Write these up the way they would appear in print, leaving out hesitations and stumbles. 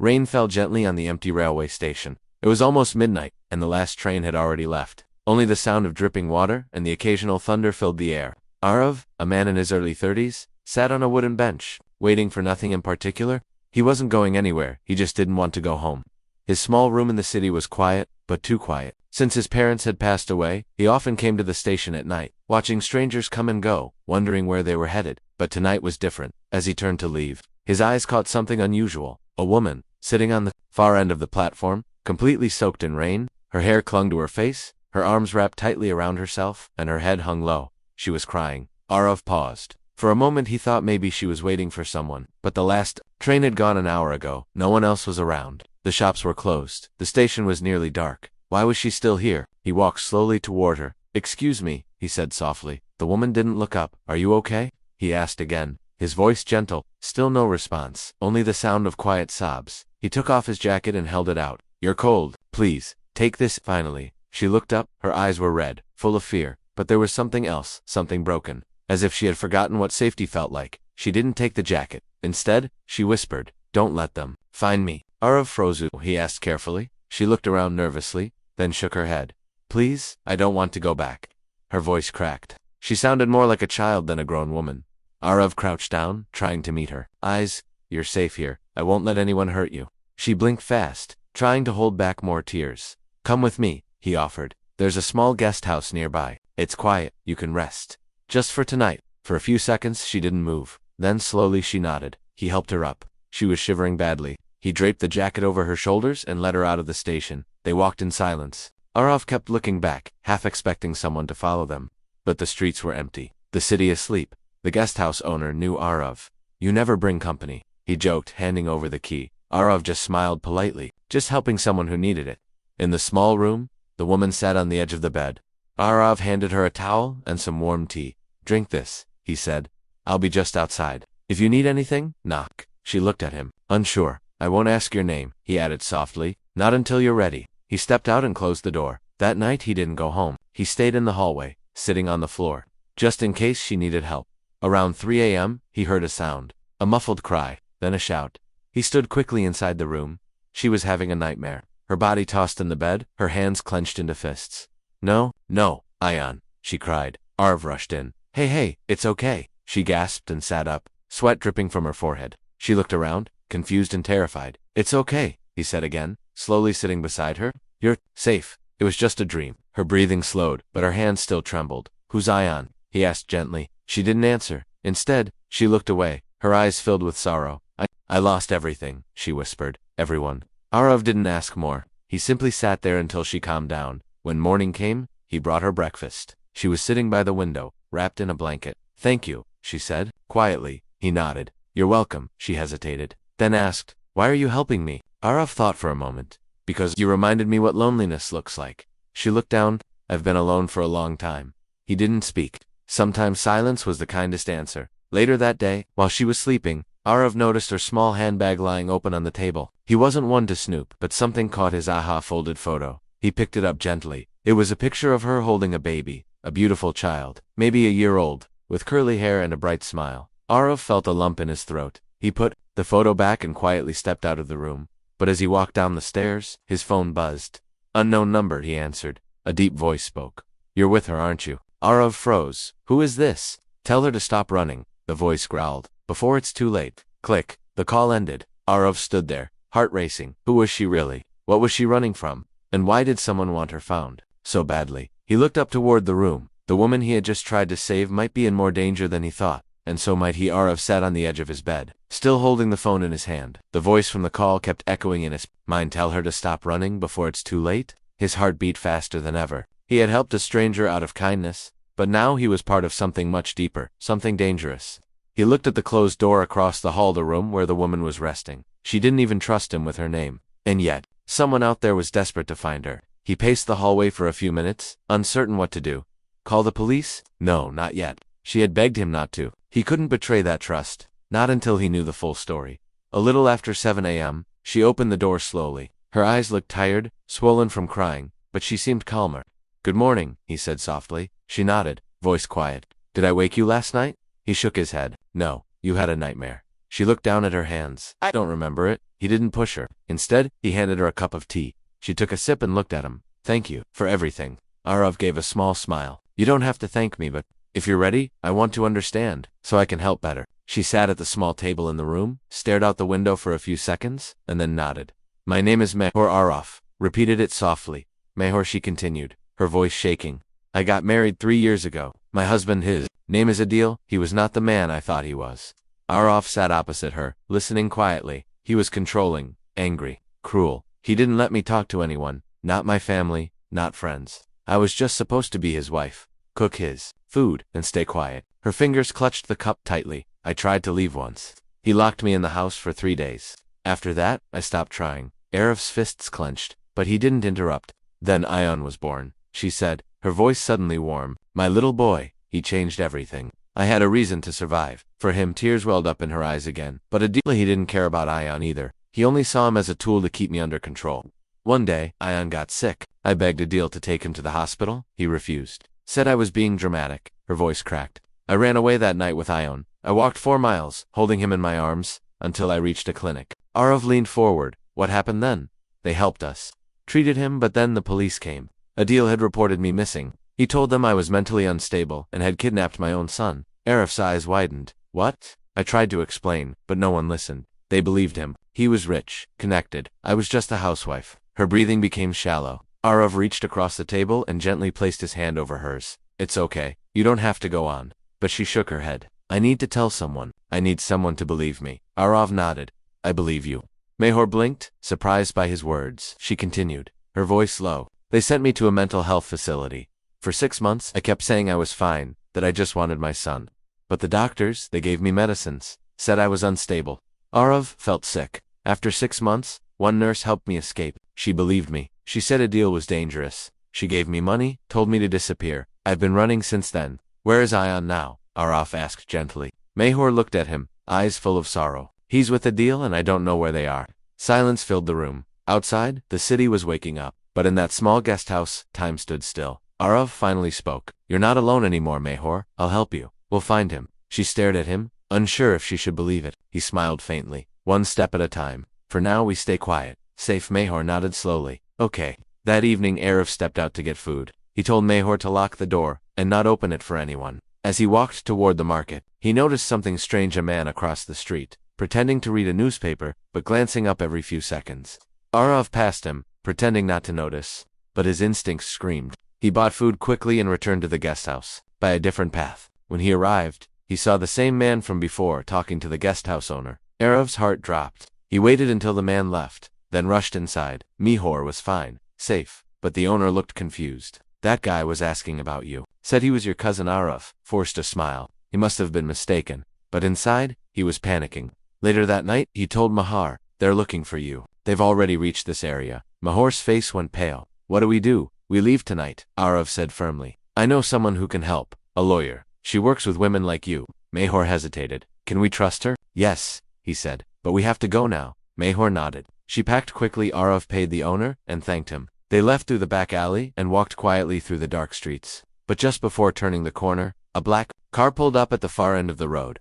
Rain fell gently on the empty railway station. It was almost midnight, and the last train had already left. Only the sound of dripping water and the occasional thunder filled the air. Arav, a man in his early 30s, sat on a wooden bench, waiting for nothing in particular. He wasn't going anywhere, he just didn't want to go home. His small room in the city was quiet, but too quiet. Since his parents had passed away, he often came to the station at night, watching strangers come and go, wondering where they were headed. But tonight was different. As he turned to leave, his eyes caught something unusual. A woman, sitting on the far end of the platform, completely soaked in rain. Her hair clung to her face, her arms wrapped tightly around herself, and her head hung low. She was crying. Arav paused. For a moment he thought maybe she was waiting for someone, but the last train had gone an hour ago. No one else was around. The shops were closed. The station was nearly dark. Why was she still here? He walked slowly toward her. "Excuse me," he said softly. The woman didn't look up. "Are you okay?" he asked again, his voice gentle. Still no response, only the sound of quiet sobs. He took off his jacket and held it out. "You're cold. Please, take this." Finally, she looked up. Her eyes were red, full of fear, but there was something else, something broken. As if she had forgotten what safety felt like, she didn't take the jacket. Instead, she whispered, "Don't let them find me." "Arav froze?" he asked carefully. She looked around nervously, then shook her head. "Please, I don't want to go back." Her voice cracked. She sounded more like a child than a grown woman. Arav crouched down, trying to meet her eyes. "You're safe here. I won't let anyone hurt you." She blinked fast, trying to hold back more tears. "Come with me," he offered. "There's a small guest house nearby. It's quiet. You can rest. Just for tonight." For a few seconds she didn't move. Then slowly she nodded. He helped her up. She was shivering badly. He draped the jacket over her shoulders and led her out of the station. They walked in silence. Arav kept looking back, half expecting someone to follow them. But the streets were empty. The city asleep. The guest house owner knew Arav. "You never bring company," he joked, handing over the key. Arav just smiled politely, just helping someone who needed it. In the small room, the woman sat on the edge of the bed. Arav handed her a towel and some warm tea. "Drink this," he said. "I'll be just outside. If you need anything, knock." She looked at him, unsure. "I won't ask your name," he added softly. "Not until you're ready." He stepped out and closed the door. That night he didn't go home. He stayed in the hallway, sitting on the floor, just in case she needed help. Around 3 a.m., he heard a sound. A muffled cry, then a shout. He stood quickly inside the room. She was having a nightmare. Her body tossed in the bed, her hands clenched into fists. "No, no, Ion," she cried. Arav rushed in. Hey, it's okay." She gasped and sat up, sweat dripping from her forehead. She looked around, confused and terrified. "It's okay," he said again, slowly sitting beside her. "You're safe. It was just a dream." Her breathing slowed, but her hands still trembled. "Who's Ion?" he asked gently. She didn't answer. Instead, she looked away, her eyes filled with sorrow. I lost everything," she whispered. "Everyone." Arav didn't ask more. He simply sat there until she calmed down. When morning came, he brought her breakfast. She was sitting by the window, wrapped in a blanket. "Thank you," she said, quietly. He nodded. "You're welcome." She hesitated, then asked, "Why are you helping me?" Arav thought for a moment. "Because you reminded me what loneliness looks like." She looked down. "I've been alone for a long time." He didn't speak. Sometimes silence was the kindest answer. Later that day, while she was sleeping, Arav noticed her small handbag lying open on the table. He wasn't one to snoop, but something caught his folded photo. He picked it up gently. It was a picture of her holding a baby, a beautiful child, maybe a year old, with curly hair and a bright smile. Arav felt a lump in his throat. He put the photo back and quietly stepped out of the room. But as he walked down the stairs, his phone buzzed. "Unknown number," he answered. A deep voice spoke. "You're with her, aren't you?" Arav froze. "Who is this?" "Tell her to stop running," the voice growled. "Before it's too late." Click. The call ended. Arav stood there, heart racing. Who was she really? What was she running from? And why did someone want her found so badly? He looked up toward the room. The woman he had just tried to save might be in more danger than he thought, and so might he. Arav sat on the edge of his bed, still holding the phone in his hand. The voice from the call kept echoing in his mind. Tell her to stop running before it's too late? His heart beat faster than ever. He had helped a stranger out of kindness, but now he was part of something much deeper, something dangerous. He looked at the closed door across the hall, the room where the woman was resting. She didn't even trust him with her name. And yet, someone out there was desperate to find her. He paced the hallway for a few minutes, uncertain what to do. Call the police? No, not yet. She had begged him not to. He couldn't betray that trust, not until he knew the full story. A little after 7 a.m., she opened the door slowly. Her eyes looked tired, swollen from crying, but she seemed calmer. "Good morning," he said softly. She nodded, voice quiet. "Did I wake you last night?" He shook his head. "No, you had a nightmare." She looked down at her hands. I don't remember it. He didn't push her. Instead, he handed her a cup of tea. She took a sip and looked at him. Thank you for everything. Arav gave a small smile. You don't have to thank me, but if you're ready, I want to understand, so I can help better. She sat at the small table in the room, stared out the window for a few seconds, and then nodded. My name is Mehor Araf, repeated it softly. Mehor, she continued, her voice shaking. I got married 3 years ago. My husband, his name is Adil. He was not the man I thought he was. Araf sat opposite her, listening quietly. He was controlling, angry, cruel. He didn't let me talk to anyone, not my family, not friends. I was just supposed to be his wife, cook his food, and stay quiet. Her fingers clutched the cup tightly. I tried to leave once. He locked me in the house for 3 days. After that, I stopped trying. Araf's fists clenched, but he didn't interrupt. Then Ion was born, she said, her voice suddenly warm. My little boy, he changed everything. I had a reason to survive. For him, tears welled up in her eyes again. But Adila, he didn't care about Ion either. He only saw him as a tool to keep me under control. One day, Ion got sick. I begged Adil to take him to the hospital. He refused. Said I was being dramatic. Her voice cracked. I ran away that night with Ion. I walked 4 miles, holding him in my arms, until I reached a clinic. Arav leaned forward. What happened then? They helped us. Treated him, but then the police came. Adil had reported me missing. He told them I was mentally unstable and had kidnapped my own son. Araf's eyes widened. What? I tried to explain, but no one listened. They believed him. He was rich, connected. I was just a housewife. Her breathing became shallow. Arav reached across the table and gently placed his hand over hers. It's okay. You don't have to go on. But she shook her head. I need to tell someone. I need someone to believe me. Arav nodded. I believe you. Mehor blinked, surprised by his words. She continued, her voice low. They sent me to a mental health facility. For 6 months, I kept saying I was fine, that I just wanted my son. But the doctors, they gave me medicines, said I was unstable. Arav felt sick. After 6 months, one nurse helped me escape. She believed me. She said Adil was dangerous. She gave me money, told me to disappear. I've been running since then. Where is Ion now? Araf asked gently. Mehor looked at him, eyes full of sorrow. He's with Adil and I don't know where they are. Silence filled the room. Outside, the city was waking up. But in that small guest house, time stood still. Arav finally spoke. You're not alone anymore, Mehor. I'll help you. We'll find him. She stared at him, unsure if she should believe it. He smiled faintly. One step at a time. For now, we stay quiet. Safe. Mehor nodded slowly. Okay. That evening, Arav stepped out to get food. He told Mehor to lock the door and not open it for anyone. As he walked toward the market, he noticed something strange. A man across the street, pretending to read a newspaper, but glancing up every few seconds. Arav passed him, pretending not to notice, but his instincts screamed. He bought food quickly and returned to the guest house, by a different path. When he arrived, he saw the same man from before talking to the guest house owner. Arav's heart dropped. He waited until the man left, then rushed inside. Mehor was fine, safe, but the owner looked confused. That guy was asking about you. Said he was your cousin. Arav forced a smile. He must have been mistaken. But inside, he was panicking. Later that night, he told Mahar, they're looking for you. They've already reached this area. Mahor's face went pale. What do we do? We leave tonight, Arav said firmly. I know someone who can help. A lawyer. She works with women like you. Mehor hesitated. Can we trust her? Yes, he said. But we have to go now. Mehor nodded. She packed quickly. Arav paid the owner and thanked him. They left through the back alley and walked quietly through the dark streets. But just before turning the corner, a black car pulled up at the far end of the road.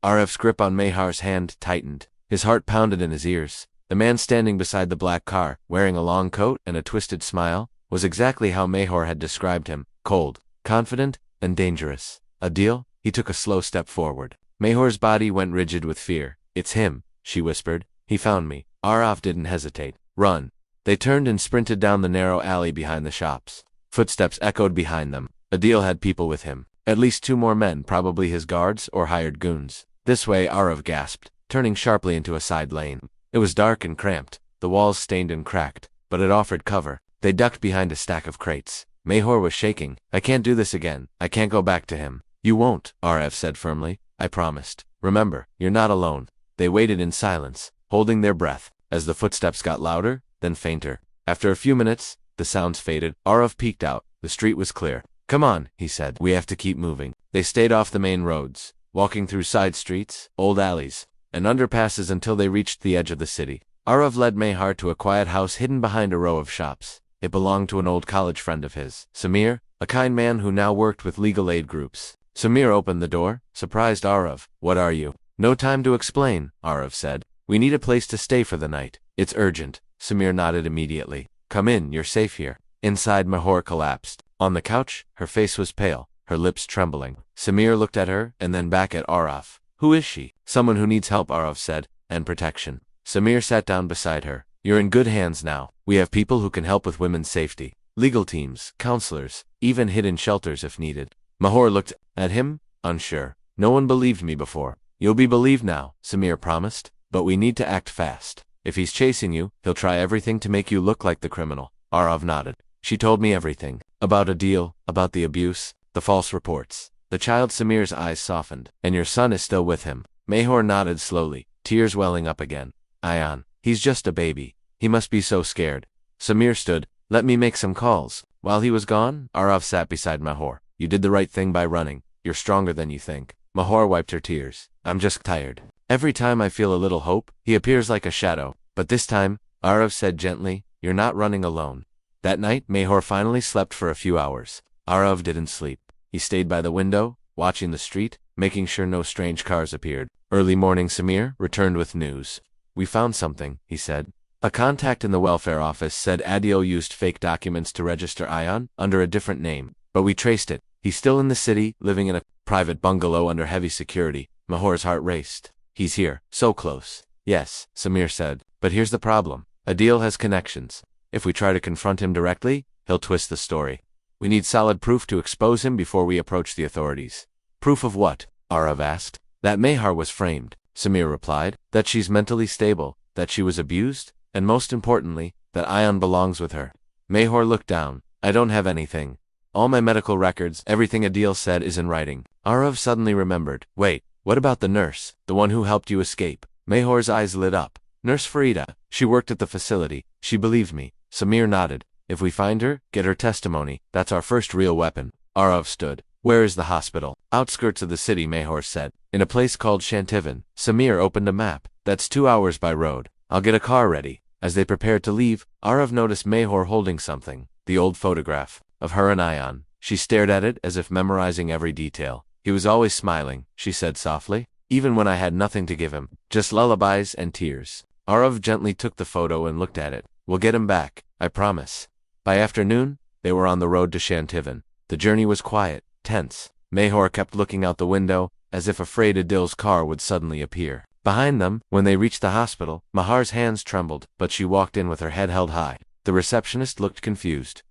Arav's grip on Mehar's hand tightened. His heart pounded in his ears. The man standing beside the black car, wearing a long coat and a twisted smile, was exactly how Mehor had described him, cold, confident, and dangerous. Adil? He took a slow step forward. Mehor's body went rigid with fear. It's him, she whispered. He found me. Arav didn't hesitate. Run. They turned and sprinted down the narrow alley behind the shops. Footsteps echoed behind them. Adil had people with him. At least 2 more men, probably his guards or hired goons. This way, Arav gasped, turning sharply into a side lane. It was dark and cramped, the walls stained and cracked, but it offered cover. They ducked behind a stack of crates. Mehor was shaking. I can't do this again. I can't go back to him. You won't, Arav said firmly. I promised. Remember, you're not alone. They waited in silence, holding their breath, as the footsteps got louder, then fainter. After a few minutes, the sounds faded. Arav peeked out. The street was clear. Come on, he said. We have to keep moving. They stayed off the main roads, walking through side streets, old alleys, and underpasses until they reached the edge of the city. Arav led Mehar to a quiet house hidden behind a row of shops. It belonged to an old college friend of his, Samir, a kind man who now worked with legal aid groups. Samir opened the door, surprised Arav. What are you? No time to explain, Arav said. We need a place to stay for the night. It's urgent. Samir nodded immediately. Come in, you're safe here. Inside, Mahor collapsed. On the couch, her face was pale, her lips trembling. Samir looked at her, and then back at Arav. Who is she? Someone who needs help, Arav said, and protection. Samir sat down beside her. You're in good hands now. We have people who can help with women's safety. Legal teams, counselors, even hidden shelters if needed. Mahor looked at him, unsure. No one believed me before. You'll be believed now, Samir promised. But we need to act fast. If he's chasing you, he'll try everything to make you look like the criminal. Arav nodded. She told me everything. About a deal, about the abuse, the false reports. The child. Samir's eyes softened. And your son is still with him. Mahor nodded slowly, tears welling up again. Ayan, he's just a baby. He must be so scared. Samir stood. Let me make some calls. While he was gone, Arav sat beside Mahor. You did the right thing by running. You're stronger than you think. Mahor wiped her tears. I'm just tired. Every time I feel a little hope, he appears like a shadow. But this time, Arav said gently, you're not running alone. That night, Mahor finally slept for a few hours. Arav didn't sleep. He stayed by the window, watching the street, making sure no strange cars appeared. Early morning, Samir returned with news. We found something, he said. A contact in the welfare office said Adil used fake documents to register Ayan under a different name. But we traced it. He's still in the city, living in a private bungalow under heavy security. Mahor's heart raced. He's here, so close. Yes, Samir said. But here's the problem. Adil has connections. If we try to confront him directly, he'll twist the story. We need solid proof to expose him before we approach the authorities. Proof of what? Arav asked. That Mahar was framed, Samir replied. That she's mentally stable, that she was abused, and most importantly, that Ayan belongs with her. Mahor looked down. I don't have anything. All my medical records, everything Adil said is in writing. Arav suddenly remembered. Wait, what about the nurse, the one who helped you escape? Mahor's eyes lit up. Nurse Farida. She worked at the facility. She believed me. Samir nodded. If we find her, get her testimony. That's our first real weapon. Arav stood. Where is the hospital? Outskirts of the city, Mahor said. In a place called Shantivan. Samir opened a map. That's 2 hours by road. I'll get a car ready. As they prepared to leave, Arav noticed Mahor holding something. The old photograph of her and Ayan. She stared at it as if memorizing every detail. He was always smiling, she said softly, even when I had nothing to give him, just lullabies and tears. Arav gently took the photo and looked at it. We'll get him back, I promise. By afternoon, they were on the road to Shantivan. The journey was quiet, tense. Mahor kept looking out the window, as if afraid Adil's car would suddenly appear. Behind them, when they reached the hospital, Mahar's hands trembled, but she walked in with her head held high. The receptionist looked confused.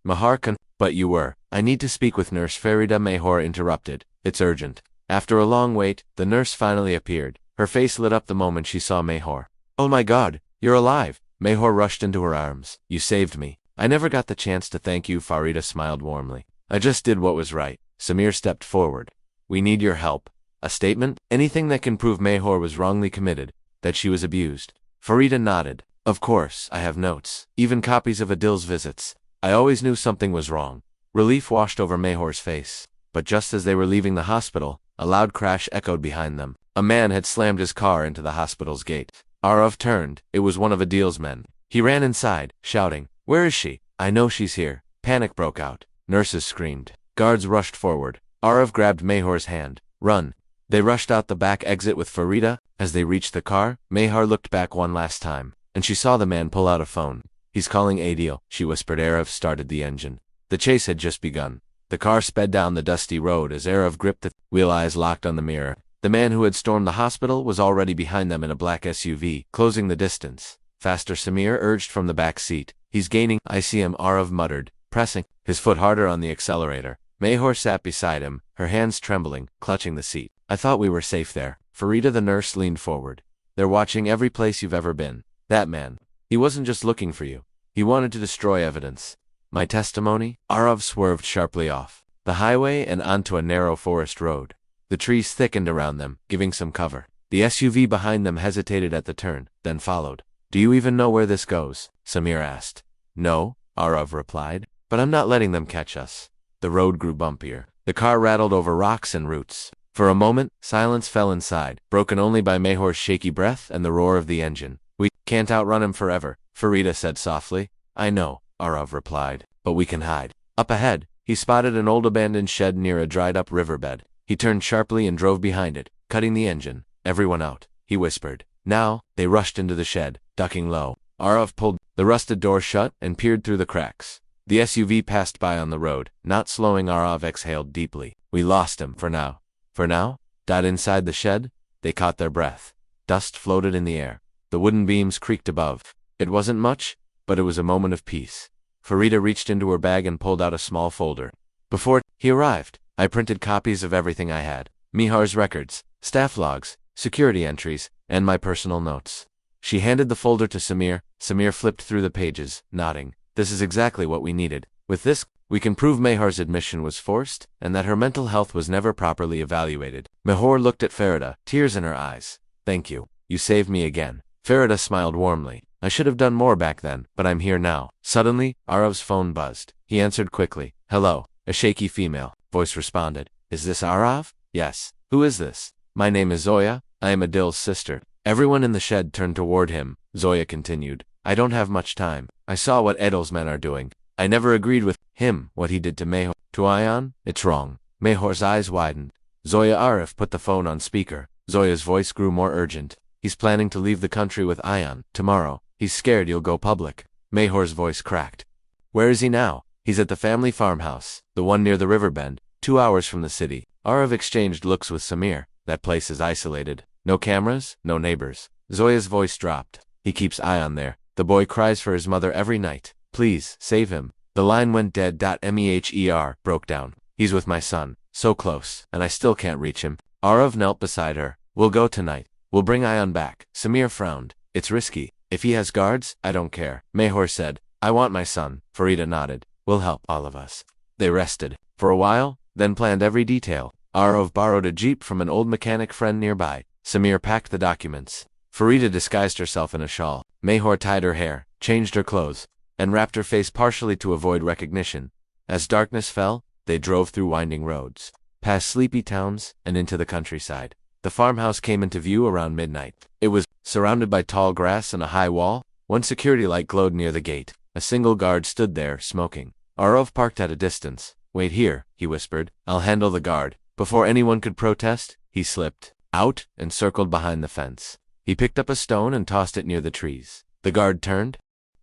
But you were. I need to speak with Nurse Farida. Mahor interrupted. It's urgent. After a long wait, the nurse finally appeared. Her face lit up the moment she saw Mahor. Oh my God, you're alive. Mahor rushed into her arms. You saved me. I never got the chance to thank you. Farida smiled warmly. I just did what was right. Samir stepped forward. We need your help. A statement? Anything that can prove Mahor was wrongly committed, that she was abused. Farida nodded. Of course, I have notes, even copies of Adil's visits. I always knew something was wrong. Relief washed over Mahor's face. But just as they were leaving the hospital, a loud crash echoed behind them. A man had slammed his car into the hospital's gate. Arav turned. It was one of Adil's men. He ran inside, shouting, Where is she? I know she's here. Panic broke out. Nurses screamed. Guards rushed forward. Arav grabbed Mahor's hand. Run. They rushed out the back exit with Farida. As they reached the car, Mahar looked back one last time, and she saw the man pull out a phone. He's calling Adil, she whispered. Arav started the engine. The chase had just begun. The car sped down the dusty road as Arav gripped the wheel, eyes locked on the mirror. The man who had stormed the hospital was already behind them in a black SUV, closing the distance. Faster, Samir urged from the back seat. He's gaining. I see him, Arav muttered, pressing his foot harder on the accelerator. Mahor sat beside him, her hands trembling, clutching the seat. I thought we were safe there. Farida, the nurse, leaned forward. They're watching every place you've ever been. That man. He wasn't just looking for you. He wanted to destroy evidence. My testimony? Arav swerved sharply off the highway and onto a narrow forest road. The trees thickened around them, giving some cover. The SUV behind them hesitated at the turn, then followed. Do you even know where this goes? Samir asked. No, Arav replied, but I'm not letting them catch us. The road grew bumpier. The car rattled over rocks and roots. For a moment, silence fell inside, broken only by Mahor's shaky breath and the roar of the engine. We can't outrun him forever, Farida said softly. I know, Arav replied, but we can hide. Up ahead, he spotted an old abandoned shed near a dried-up riverbed. He turned sharply and drove behind it, cutting the engine. Everyone out, he whispered. Now, they rushed into the shed, ducking low. Arav pulled the rusted door shut and peered through the cracks. The SUV passed by on the road, not slowing. Arav exhaled deeply. We lost him, for now. For now? Inside the shed, they caught their breath. Dust floated in the air. The wooden beams creaked above. It wasn't much, but it was a moment of peace. Farida reached into her bag and pulled out a small folder. Before he arrived, I printed copies of everything I had. Mihar's records, staff logs, security entries, and my personal notes. She handed the folder to Samir. Samir flipped through the pages, nodding. This is exactly what we needed. With this, we can prove Mehar's admission was forced, and that her mental health was never properly evaluated. Mehor looked at Farida, tears in her eyes. Thank you. You saved me again. Farida smiled warmly. I should have done more back then, but I'm here now. Suddenly, Arav's phone buzzed. He answered quickly. Hello. A shaky female voice responded. Is this Arav? Yes. Who is this? My name is Zoya. I am Adil's sister. Everyone in the shed turned toward him. Zoya continued. I don't have much time. I saw what Adil's men are doing. I never agreed with him, what he did to Mehor. To Ayan? It's wrong. Mehor's eyes widened. Zoya. Arif put the phone on speaker. Zoya's voice grew more urgent. He's planning to leave the country with Ayan tomorrow. He's scared you'll go public. Mehor's voice cracked. Where is he now? He's at the family farmhouse, the one near the river bend, 2 hours from the city. Arav exchanged looks with Samir. That place is isolated. No cameras, no neighbors. Zoya's voice dropped. He keeps Ayan there. The boy cries for his mother every night. Please, save him. The line went dead. Meher broke down. He's with my son. So close, and I still can't reach him. Arav knelt beside her. We'll go tonight. We'll bring Ayan back. Samir frowned. It's risky. If he has guards, I don't care. Mehor said. I want my son. Farida nodded. We'll help all of us. They rested. For a while, then planned every detail. Arav borrowed a jeep from an old mechanic friend nearby. Samir packed the documents. Farida disguised herself in a shawl. Mehor tied her hair, changed her clothes, and wrapped her face partially to avoid recognition. As darkness fell, they drove through winding roads, past sleepy towns, and into the countryside. The farmhouse came into view around midnight. It was surrounded by tall grass and a high wall. One security light glowed near the gate. A single guard stood there, smoking. Arav parked at a distance. Wait here, he whispered. I'll handle the guard. Before anyone could protest, he slipped out and circled behind the fence. He picked up a stone and tossed it near the trees. The guard turned.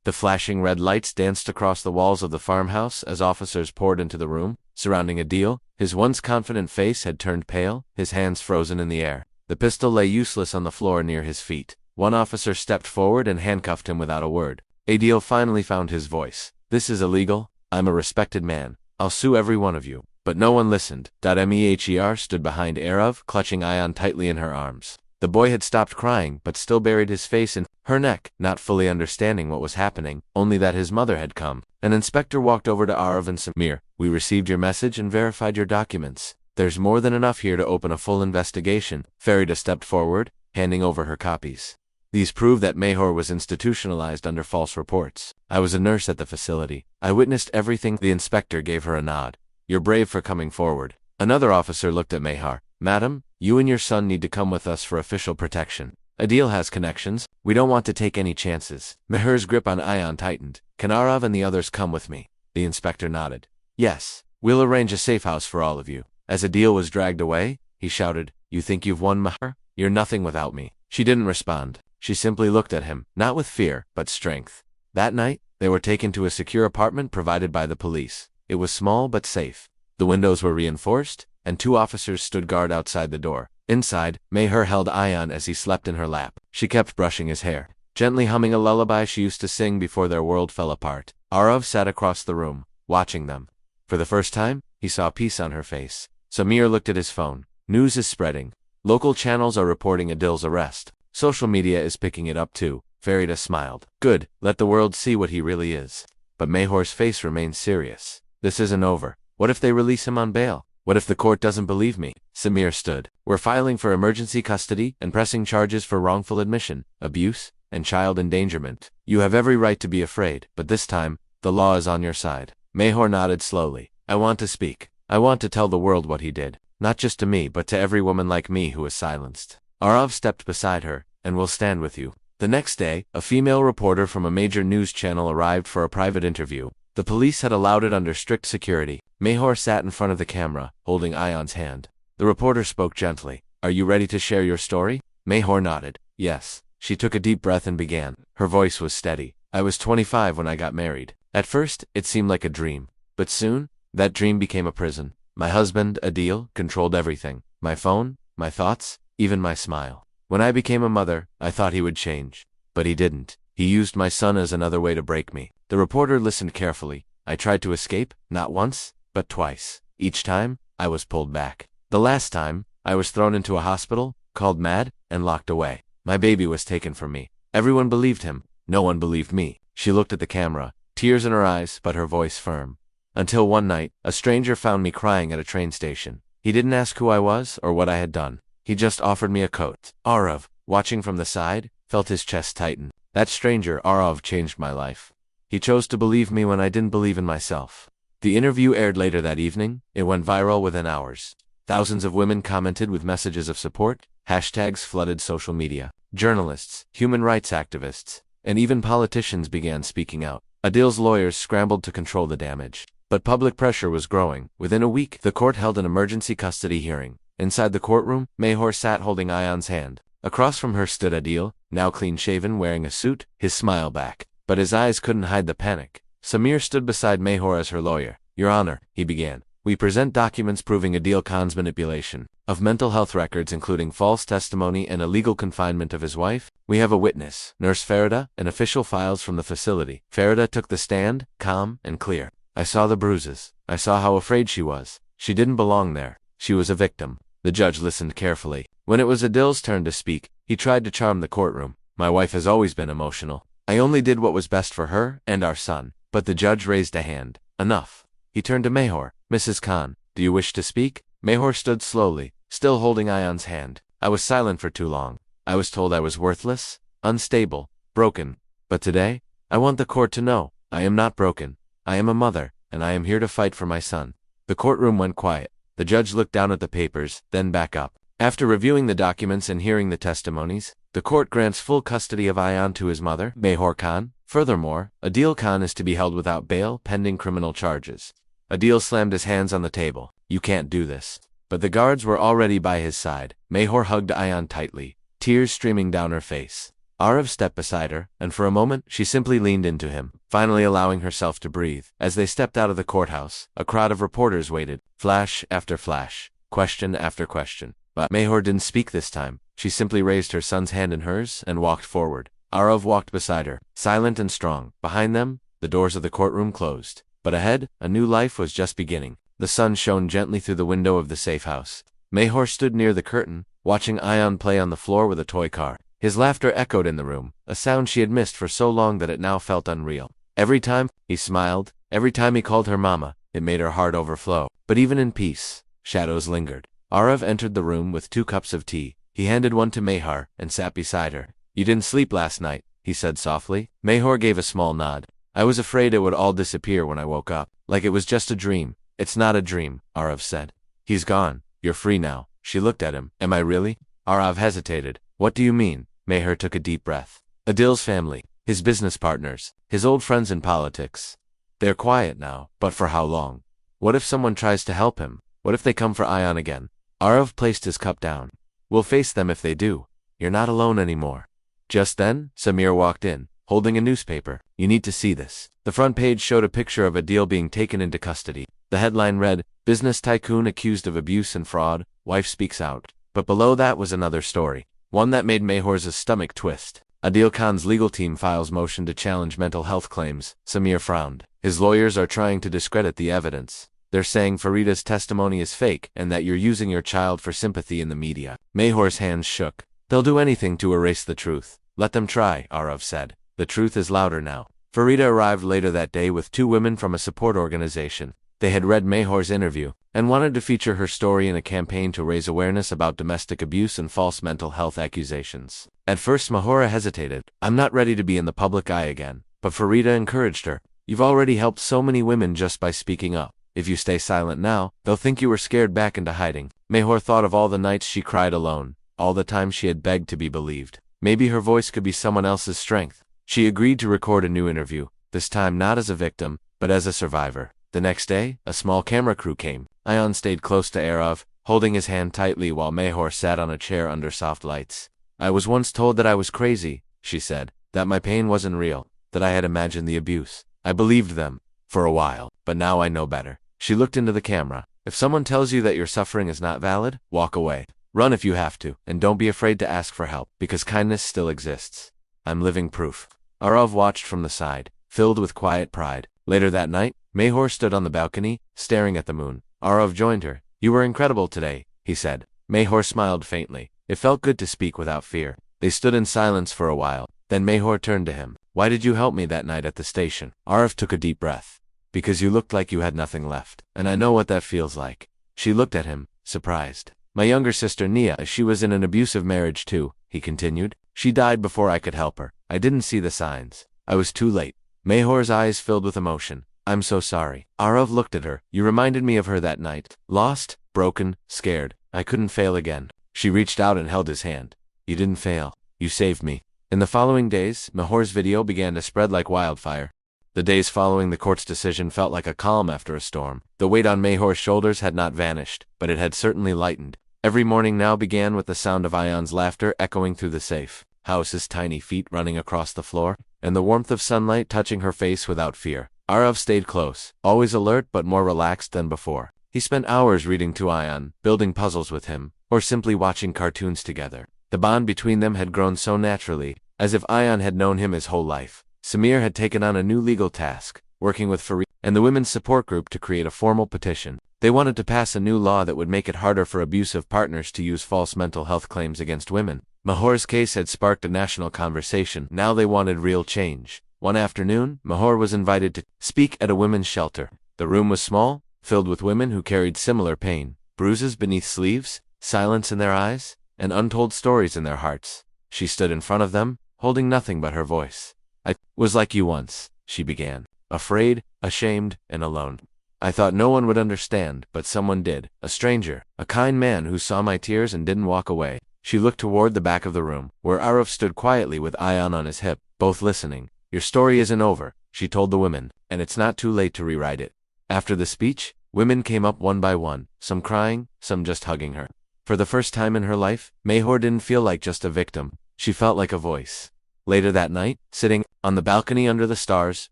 The flashing red lights danced across the walls of the farmhouse as officers poured into the room, surrounding Adil. His once confident face had turned pale, his hands frozen in the air. The pistol lay useless on the floor near his feet. One officer stepped forward and handcuffed him without a word. Adil finally found his voice. This is illegal. I'm a respected man. I'll sue every one of you. But no one listened. Meher stood behind Arav, clutching Ayan tightly in her arms. The boy had stopped crying, but still buried his face in her neck, not fully understanding what was happening, only that his mother had come. An inspector walked over to Arav and Samir. We received your message and verified your documents. There's more than enough here to open a full investigation. Farida stepped forward, handing over her copies. These prove that Mehor was institutionalized under false reports. I was a nurse at the facility. I witnessed everything. The inspector gave her a nod. You're brave for coming forward. Another officer looked at Mehar. Madam, you and your son need to come with us for official protection. Adil has connections. We don't want to take any chances. Meher's grip on Ayan tightened. Can Arav and the others come with me? The inspector nodded. Yes. We'll arrange a safe house for all of you. As Adil was dragged away, he shouted, You think you've won, Meher? You're nothing without me. She didn't respond. She simply looked at him, not with fear, but strength. That night, they were taken to a secure apartment provided by the police. It was small but safe. The windows were reinforced, and 2 officers stood guard outside the door. Inside, Meher held Ayan as he slept in her lap. She kept brushing his hair, gently humming a lullaby she used to sing before their world fell apart. Arav sat across the room, watching them. For the first time, he saw peace on her face. Samir looked at his phone. News is spreading. Local channels are reporting Adil's arrest. Social media is picking it up too. Farida smiled. Good, let the world see what he really is. But Mehor's face remained serious. This isn't over. What if they release him on bail? What if the court doesn't believe me? Samir stood. We're filing for emergency custody and pressing charges for wrongful admission, abuse, and child endangerment. You have every right to be afraid, but this time, the law is on your side. Mehor nodded slowly. I want to speak. I want to tell the world what he did. Not just to me, but to every woman like me who is silenced. Arav stepped beside her, and will stand with you. The next day, a female reporter from a major news channel arrived for a private interview. The police had allowed it under strict security. Mehor sat in front of the camera, holding Ayan's hand. The reporter spoke gently. Are you ready to share your story? Mayhor nodded. Yes. She took a deep breath and began. Her voice was steady. I was 25 when I got married. At first, it seemed like a dream. But soon, that dream became a prison. My husband, Adil, controlled everything. My phone, my thoughts, even my smile. When I became a mother, I thought he would change. But he didn't. He used my son as another way to break me. The reporter listened carefully. I tried to escape, not once, but twice. Each time, I was pulled back. The last time, I was thrown into a hospital, called mad, and locked away. My baby was taken from me. Everyone believed him. No one believed me. She looked at the camera, tears in her eyes, but her voice firm. Until one night, a stranger found me crying at a train station. He didn't ask who I was or what I had done. He just offered me a coat. Arav, watching from the side, felt his chest tighten. That stranger, Arav, changed my life. He chose to believe me when I didn't believe in myself. The interview aired later that evening. It went viral within hours. Thousands of women commented with messages of support. Hashtags flooded social media. Journalists, human rights activists, and even politicians began speaking out. Adil's lawyers scrambled to control the damage. But public pressure was growing. Within a week, the court held an emergency custody hearing. Inside the courtroom, Mayhor sat holding Ayan's hand. Across from her stood Adil, now clean-shaven, wearing a suit, his smile back. But his eyes couldn't hide the panic. Samir stood beside Mayhor as her lawyer. Your Honor, he began. We present documents proving Adil Khan's manipulation of mental health records, including false testimony and illegal confinement of his wife. We have a witness, Nurse Farida, and official files from the facility. Farida took the stand, calm and clear. I saw the bruises. I saw how afraid she was. She didn't belong there. She was a victim. The judge listened carefully. When it was Adil's turn to speak, he tried to charm the courtroom. My wife has always been emotional. I only did what was best for her and our son. But the judge raised a hand. Enough. He turned to Mayhor. Mrs. Khan, do you wish to speak? Mayhor stood slowly, still holding Ayan's hand. I was silent for too long. I was told I was worthless, unstable, broken. But today, I want the court to know, I am not broken. I am a mother, and I am here to fight for my son. The courtroom went quiet. The judge looked down at the papers, then back up. After reviewing the documents and hearing the testimonies, the court grants full custody of Ayan to his mother, Mayhor Khan. Furthermore, Adil Khan is to be held without bail pending criminal charges. Adil slammed his hands on the table. You can't do this. But the guards were already by his side. Mayhor hugged Ayan tightly, tears streaming down her face. Arav stepped beside her, and for a moment she simply leaned into him, finally allowing herself to breathe. As they stepped out of the courthouse, a crowd of reporters waited, flash after flash, question after question. But Mayhor didn't speak this time. She simply raised her son's hand in hers and walked forward. Arav walked beside her, silent and strong. Behind them, the doors of the courtroom closed. But ahead, a new life was just beginning. The sun shone gently through the window of the safe house. Mayhor stood near the curtain, watching Ayan play on the floor with a toy car. His laughter echoed in the room, a sound she had missed for so long that it now felt unreal. Every time he smiled, every time he called her mama, it made her heart overflow. But even in peace, shadows lingered. Arav entered the room with 2 cups of tea. He handed one to Mayhor and sat beside her. You didn't sleep last night, he said softly. Mayhor gave a small nod. I was afraid it would all disappear when I woke up, like it was just a dream. It's not a dream, Arav said. He's gone. You're free now. She looked at him. Am I really? Arav hesitated. What do you mean? Mayhor took a deep breath. Adil's family, his business partners, his old friends in politics. They're quiet now, but for how long? What if someone tries to help him? What if they come for Ayan again? Arav placed his cup down. We'll face them if they do. You're not alone anymore. Just then, Samir walked in, holding a newspaper. You need to see this. The front page showed a picture of Adil being taken into custody. The headline read, Business Tycoon Accused of Abuse and Fraud, Wife Speaks Out. But below that was another story, one that made Mayhor's stomach twist. Adil Khan's legal team files motion to challenge mental health claims. Samir frowned. His lawyers are trying to discredit the evidence. They're saying Farida's testimony is fake and that you're using your child for sympathy in the media. Mayhor's hands shook. They'll do anything to erase the truth. Let them try, Arav said. The truth is louder now. Farida arrived later that day with 2 women from a support organization. They had read Mayhor's interview and wanted to feature her story in a campaign to raise awareness about domestic abuse and false mental health accusations. At first Mahora hesitated. I'm not ready to be in the public eye again. But Farida encouraged her. You've already helped so many women just by speaking up. If you stay silent now, they'll think you were scared back into hiding. Mayhor thought of all the nights she cried alone, all the times she had begged to be believed. Maybe her voice could be someone else's strength. She agreed to record a new interview, this time not as a victim, but as a survivor. The next day, a small camera crew came. Ayan stayed close to Arav, holding his hand tightly while Mayhor sat on a chair under soft lights. I was once told that I was crazy, she said, that my pain wasn't real, that I had imagined the abuse. I believed them, for a while, but now I know better. She looked into the camera. If someone tells you that your suffering is not valid, walk away. Run if you have to, and don't be afraid to ask for help, because kindness still exists. I'm living proof. Arav watched from the side, filled with quiet pride. Later that night, Mahor stood on the balcony, staring at the moon. Arav joined her. You were incredible today, he said. Mahor smiled faintly. It felt good to speak without fear. They stood in silence for a while. Then Mahor turned to him. Why did you help me that night at the station? Arav took a deep breath. Because you looked like you had nothing left. And I know what that feels like. She looked at him, surprised. My younger sister Nia, she was in an abusive marriage too, he continued. She died before I could help her. I didn't see the signs. I was too late. Mahor's eyes filled with emotion. I'm so sorry. Arav looked at her. You reminded me of her that night. Lost, broken, scared. I couldn't fail again. She reached out and held his hand. You didn't fail. You saved me. In the following days, Mahor's video began to spread like wildfire. The days following the court's decision felt like a calm after a storm. The weight on Mahor's shoulders had not vanished, but it had certainly lightened. Every morning now began with the sound of Ayan's laughter echoing through the safe house's tiny feet running across the floor, and the warmth of sunlight touching her face without fear. Arav stayed close, always alert but more relaxed than before. He spent hours reading to Ayan, building puzzles with him, or simply watching cartoons together. The bond between them had grown so naturally, as if Ayan had known him his whole life. Samir had taken on a new legal task, working with Farid and the women's support group to create a formal petition. They wanted to pass a new law that would make it harder for abusive partners to use false mental health claims against women. Mahor's case had sparked a national conversation. Now they wanted real change. One afternoon, Mahor was invited to speak at a women's shelter. The room was small, filled with women who carried similar pain, bruises beneath sleeves, silence in their eyes, and untold stories in their hearts. She stood in front of them, holding nothing but her voice. I was like you once, she began, afraid, ashamed, and alone. I thought no one would understand, but someone did. A stranger, a kind man who saw my tears and didn't walk away. She looked toward the back of the room, where Arav stood quietly with Ayan on his hip, both listening. Your story isn't over, she told the women, and it's not too late to rewrite it. After the speech, women came up one by one, some crying, some just hugging her. For the first time in her life, Mahor didn't feel like just a victim. She felt like a voice. Later that night, sitting on the balcony under the stars,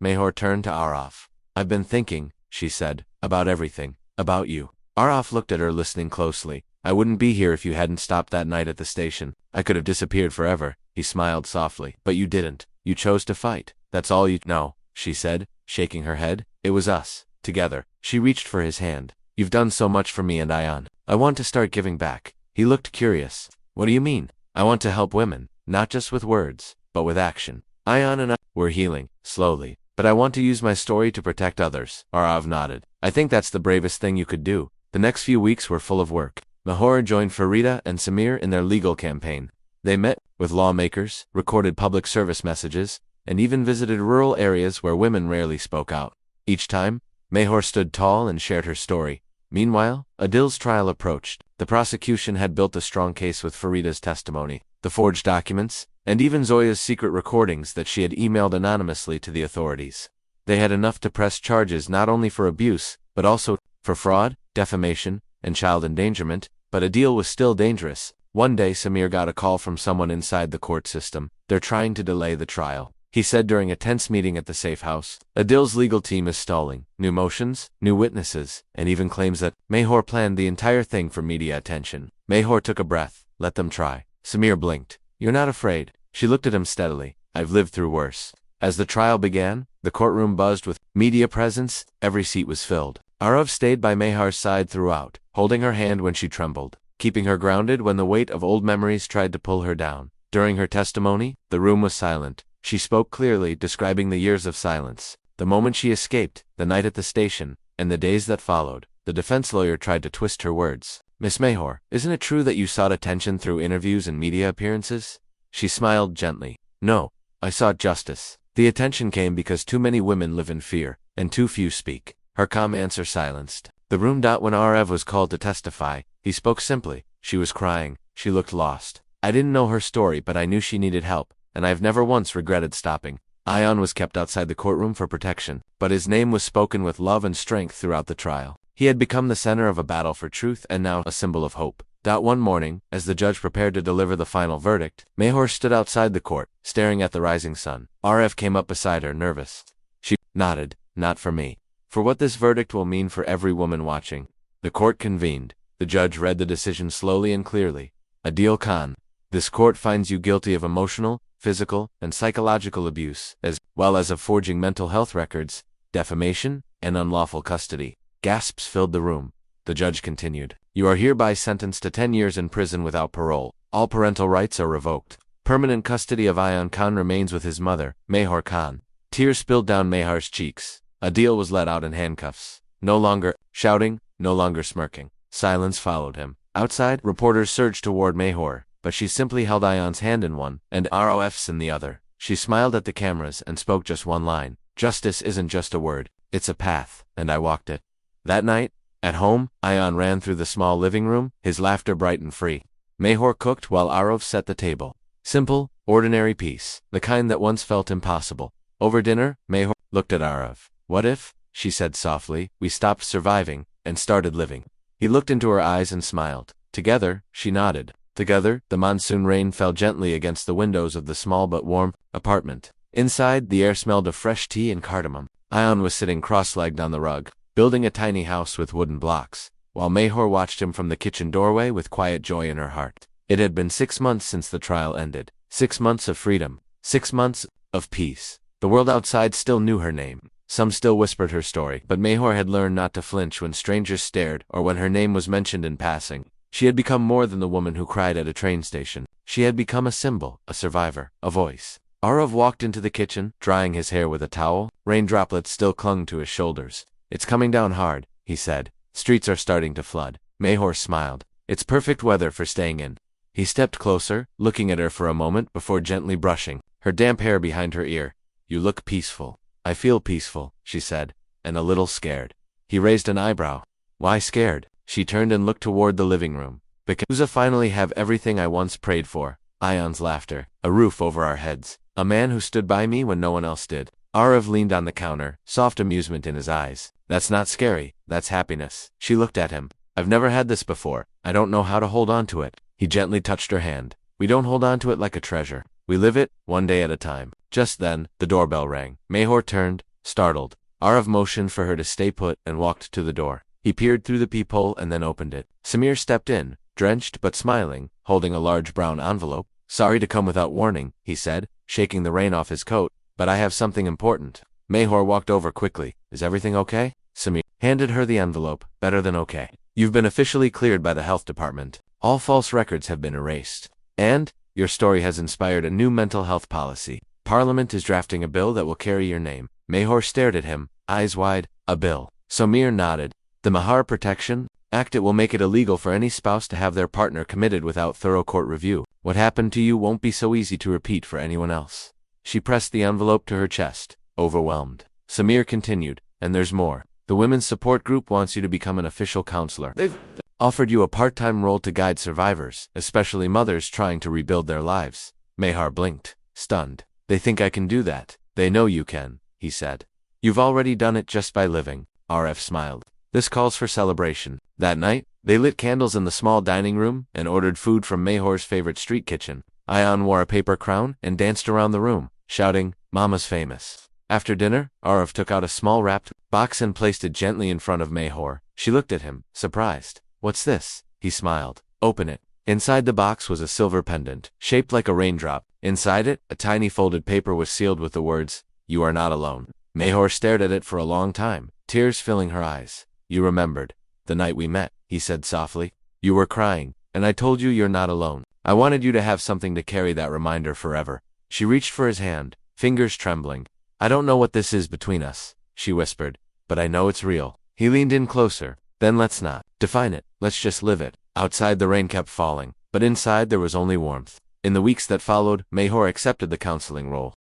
Mahor turned to Arav. I've been thinking, she said, about everything, about you. Arav looked at her, listening closely. I wouldn't be here if you hadn't stopped that night at the station. I could have disappeared forever. He smiled softly. But you didn't. You chose to fight. That's all you know, she said, shaking her head. It was us, together. She reached for his hand. You've done so much for me and Ayan. I want to start giving back. He looked curious. What do you mean? I want to help women, not just with words, but with action. Ayan and I were healing, slowly. But I want to use my story to protect others. Arav nodded. I think that's the bravest thing you could do. The next few weeks were full of work. Mahor joined Farida and Samir in their legal campaign. They met with lawmakers, recorded public service messages, and even visited rural areas where women rarely spoke out. Each time, Mahor stood tall and shared her story. Meanwhile, Adil's trial approached. The prosecution had built a strong case with Farida's testimony, the forged documents, and even Zoya's secret recordings that she had emailed anonymously to the authorities. They had enough to press charges not only for abuse, but also for fraud, defamation, and child endangerment. But Adil was still dangerous. One day Samir got a call from someone inside the court system. They're trying to delay the trial, he said during a tense meeting at the safe house. Adil's legal team is stalling. New motions, new witnesses, and even claims that Mahor planned the entire thing for media attention. Mahor took a breath. Let them try. Samir blinked. You're not afraid? She looked at him steadily. I've lived through worse. As the trial began, the courtroom buzzed with media presence. Every seat was filled. Arav stayed by Mahor's side throughout, holding her hand when she trembled, keeping her grounded when the weight of old memories tried to pull her down. During her testimony, the room was silent. She spoke clearly, describing the years of silence, the moment she escaped, the night at the station, and the days that followed. The defense lawyer tried to twist her words. Miss Mahor, isn't it true that you sought attention through interviews and media appearances? She smiled gently. No, I sought justice. The attention came because too many women live in fear, and too few speak. Her calm answer silenced the room. When Arav was called to testify, he spoke simply. She was crying. She looked lost. I didn't know her story, but I knew she needed help, and I've never once regretted stopping. Ayan was kept outside the courtroom for protection, but his name was spoken with love and strength throughout the trial. He had become the center of a battle for truth and now a symbol of hope. One morning, as the judge prepared to deliver the final verdict, Mayhor stood outside the court, staring at the rising sun. RF came up beside her, nervous. She nodded. Not for me. For what this verdict will mean for every woman watching. The court convened. The judge read the decision slowly and clearly. Adil Khan, this court finds you guilty of emotional, physical, and psychological abuse, as well as of forging mental health records, defamation, and unlawful custody. Gasps filled the room. The judge continued. You are hereby sentenced to 10 years in prison without parole. All parental rights are revoked. Permanent custody of Ayan Khan remains with his mother, Mayhor Khan. Tears spilled down Mayhar's cheeks. Adil was let out in handcuffs. No longer shouting, no longer smirking. Silence followed him. Outside, reporters surged toward Mayhor, but she simply held Ayan's hand in one, and ROF's in the other. She smiled at the cameras and spoke just one line. Justice isn't just a word, it's a path, and I walked it. That night, at home, Ayan ran through the small living room, his laughter bright and free. Mayhor cooked while Arov set the table. Simple, ordinary peace, the kind that once felt impossible. Over dinner, Mayhor looked at Arov. What if, she said softly, we stopped surviving and started living? He looked into her eyes and smiled. Together, she nodded. Together, the monsoon rain fell gently against the windows of the small but warm apartment. Inside, the air smelled of fresh tea and cardamom. Ayan was sitting cross-legged on the rug, building a tiny house with wooden blocks, while Mayhor watched him from the kitchen doorway with quiet joy in her heart. It had been 6 months since the trial ended. 6 months of freedom. 6 months of peace. The world outside still knew her name. Some still whispered her story, but Mayhor had learned not to flinch when strangers stared or when her name was mentioned in passing. She had become more than the woman who cried at a train station. She had become a symbol, a survivor, a voice. Arav walked into the kitchen, drying his hair with a towel. Rain droplets still clung to his shoulders. It's coming down hard, he said. Streets are starting to flood. Mayhor smiled. It's perfect weather for staying in. He stepped closer, looking at her for a moment before gently brushing her damp hair behind her ear. You look peaceful. I feel peaceful, she said, and a little scared. He raised an eyebrow. Why scared? She turned and looked toward the living room. Because I finally have everything I once prayed for. Ayan's laughter. A roof over our heads. A man who stood by me when no one else did. Arav leaned on the counter, soft amusement in his eyes. That's not scary, that's happiness. She looked at him. I've never had this before. I don't know how to hold on to it. He gently touched her hand. We don't hold on to it like a treasure. We live it, one day at a time. Just then, the doorbell rang. Mayhor turned, startled. Arav motioned for her to stay put and walked to the door. He peered through the peephole and then opened it. Samir stepped in, drenched but smiling, holding a large brown envelope. Sorry to come without warning, he said, shaking the rain off his coat, but I have something important. Mayhor walked over quickly. Is everything okay? Samir handed her the envelope. Better than okay. You've been officially cleared by the health department. All false records have been erased. And your story has inspired a new mental health policy. Parliament is drafting a bill that will carry your name. Mayhor stared at him, eyes wide. A bill. Samir nodded. The Mahar Protection Act. It will make it illegal for any spouse to have their partner committed without thorough court review. What happened to you won't be so easy to repeat for anyone else. She pressed the envelope to her chest, overwhelmed. Samir continued, and there's more. The Women's Support Group wants you to become an official counselor. They've offered you a part-time role to guide survivors, especially mothers trying to rebuild their lives. Mayhar blinked, stunned. They think I can do that. They know you can, he said. You've already done it just by living. RF smiled. This calls for celebration. That night, they lit candles in the small dining room and ordered food from Mayhor's favorite street kitchen. Ayan wore a paper crown and danced around the room, shouting, Mama's famous. After dinner, Arav took out a small wrapped box and placed it gently in front of Mayhor. She looked at him, surprised. What's this? He smiled. Open it. Inside the box was a silver pendant, shaped like a raindrop. Inside it, a tiny folded paper was sealed with the words, You are not alone. Mayhor stared at it for a long time, tears filling her eyes. You remembered. The night we met, he said softly. You were crying, and I told you you're not alone. I wanted you to have something to carry that reminder forever. She reached for his hand, fingers trembling. I don't know what this is between us, she whispered, but I know it's real. He leaned in closer. Then let's not define it, let's just live it. Outside the rain kept falling, but inside there was only warmth. In the weeks that followed, Mayhor accepted the counseling role.